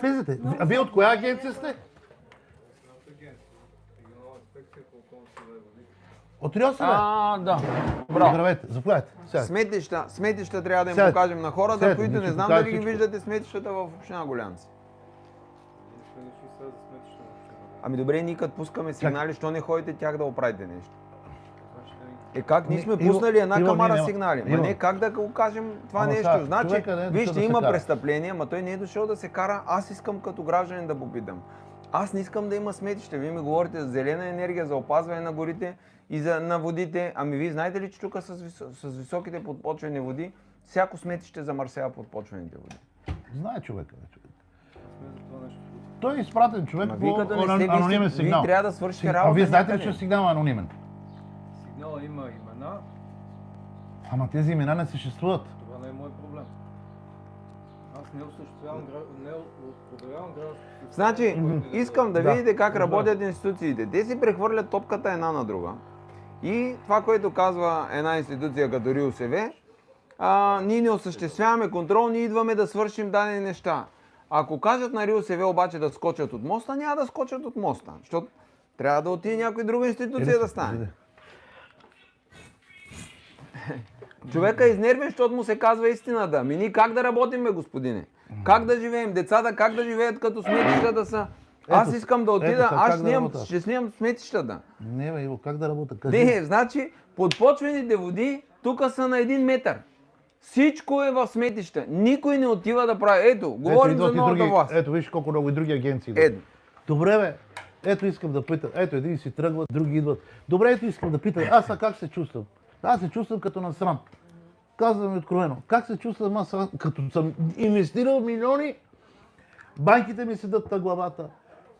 Влизате. А вие от коя агенция сте? От РИОСВ? Да. Браво. Здравейте, заповядайте. Сметища трябва да им Сядайте. покажем на хората, Сядайте, които ние не ще знам покажем дали ги всичко. виждате сметищата в община Гулянци. Ами добре, ние като пускаме сигнали, що не ходите тях да оправите нещо? Как? Ние сме пуснали една камара сигнали. Ма не, как да го кажем това нещо? Значи, вижте, има престъпление, ма той не е дошъл да се кара. Аз искам като гражданин да попитам. Аз не искам да има сметище. Вие ми говорите за зелена енергия, за опазване на горите и на водите. Ами вие знаете ли, че тук с високите подпочвени води, всяко сметище замърсява подпочвените води? Знае човека. Той е изпратен човек по анонимен сигнал. Вие трябва да свършите работа. А вие знаете ли, че сигнал е анонимен? Сигнала има имена. Ама тези имена не съществуват. Това не е мой проблем. Аз не осъществявам, не проверявам гражданското. Значи, искам да видите как работят институциите. Те си прехвърлят топката една на друга. И това, което казва една институция като РИОСВ, ние не осъществяваме контрол, ние идваме да свършим дадени неща. Ако кажат на РИОСВ обаче да скочат от моста, няма да скочат от моста. Защото трябва да отиде някоя друга институция да стане. Човека е изнервен, защото му се казва истината. Ами ние как да работим, бе, господине? Как да живеем? Децата как да живеят като сметищата са? Аз искам да отида, аз ще снимам сметищата. Не, бе, Иво, как да работя? Не, значи подпочвените води тук са на 1 метър. Всичко е в сметища. Никой не отива да прави. Ето, говорим за новата власт. Ето, виж колко много и други агенции. Ето. Добре, бе. Ето искам да питам. Ето, един си тръгват, други идват. Добре, ето искам да питам. Аз как се чувствам? Аз се чувствам като насрам. Казвам откровено. Как се чувствам аз, като съм инвестирал милиони, банките ми седат на главата.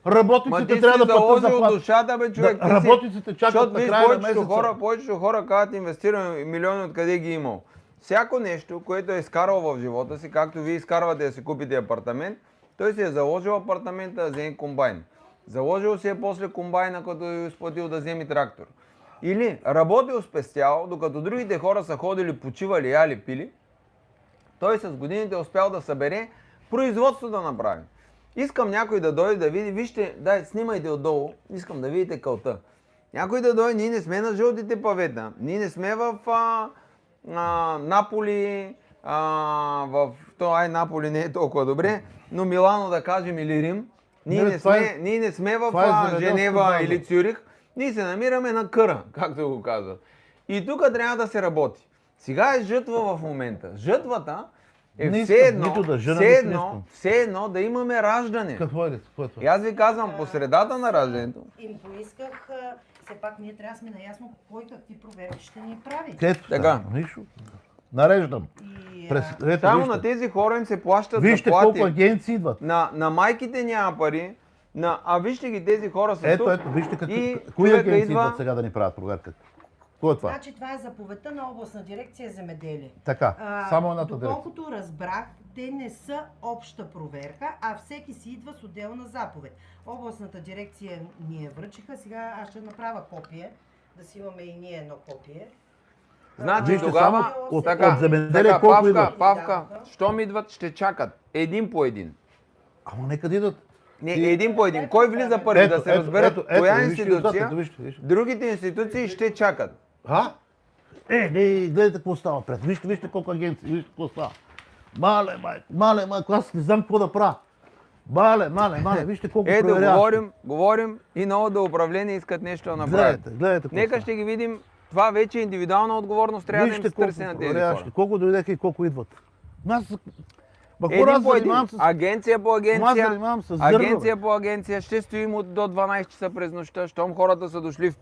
Работниците трябва да платят заплата. Душата, бе, човек. Работниците чакат на края на месеца. Повечето хора казват, инвестираме милиони, откъде ги имал. Всяко нещо, което е изкарал в живота си, както вие изкарвате да си купите апартамент, той си е заложил апартамента да вземе комбайн. Заложил си е после комбайна, като е изплатил да вземе трактор. Или работил спестял, докато другите хора са ходили, почивали, яли, пили, той с годините е успял да събере производство да направи. Искам някой да дойде да види, вижте, дай, снимайте отдолу, искам да видите кълта. Някой да дойде, ние не сме на жълтите павета, ние не сме в Наполи, Наполи не е толкова добре, но Милано да кажем или Рим. Ние не сме в Женева или Цюрих, ние се намираме на къра, както го казват. И тук трябва да се работи. Сега е жътва в момента. Жътвата е все едно да имаме раждане. Какво е това? И аз ви казвам, по средата на раждането. Им поисках, все пак ние трябва да сме наясно кой какви проверки ще ни прави. Ето така. Нищо. Нареждам. Само на тези хора им се плащат вижте заплати. колко агенции идват. На майките няма пари. Вижте ги, тези хора са тук. Ето, вижте кои агенции идват сега да ни правят проверка. Кой е това? Значи това е заповедта на областна дирекция земеделие. Така, само едната дирекция. Доколкото разбрах, те не са обща проверка, а всеки си идва с отделна заповед. Областната дирекция ни я връчиха, сега аз ще направя копие, да си имаме и ние едно копие. Значи тогава, от земеделие колко идват? Павка, щом идват, ще чакат. Един по един. Ама нека да идват. Не, един по един. Кой влиза първи, да се разберат коя институция, другите институции ще чакат. Гледайте какво става пред. Вижте колко агенции, вижте какво става. Мале, аз не знам какво да правя. Мале, вижте колко проверяват. Ето, говорим и новото управление искат нещо да направят. Гледайте какво Нека ще ги видим. Това вече е индивидуална отговорност, трябва да им се търси на тези хора. Колко дойдеха и колко идват. Един по един. Агенция по агенция, ще стоим до 12 часа през нощта, щом хората са дошли в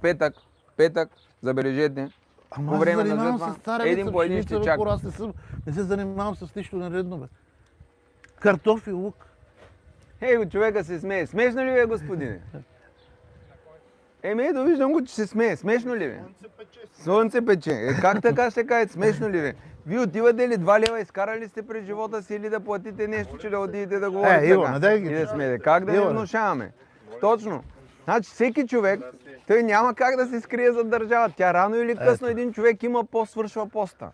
петък, забележете, по време на жътва, един по един ще чакат. Аз не се занимавам с нищо наредно, бе. Картофи, лук. Човека се смее. Смешно ли ви е, господине? Ето, виждам го, че се смее. Смешно ли ви? Слънце пече. Как така ще кажете? Смешно ли ви? Вие отивате ли 2 лева, изкарали сте през живота си или да платите нещо, че да отидете да говорите така? И да смеете. Как да не внушаваме? Точно. Значи всеки човек, той няма как да се скрие зад държава. Тя рано или късно един човек има пост, свършва поста.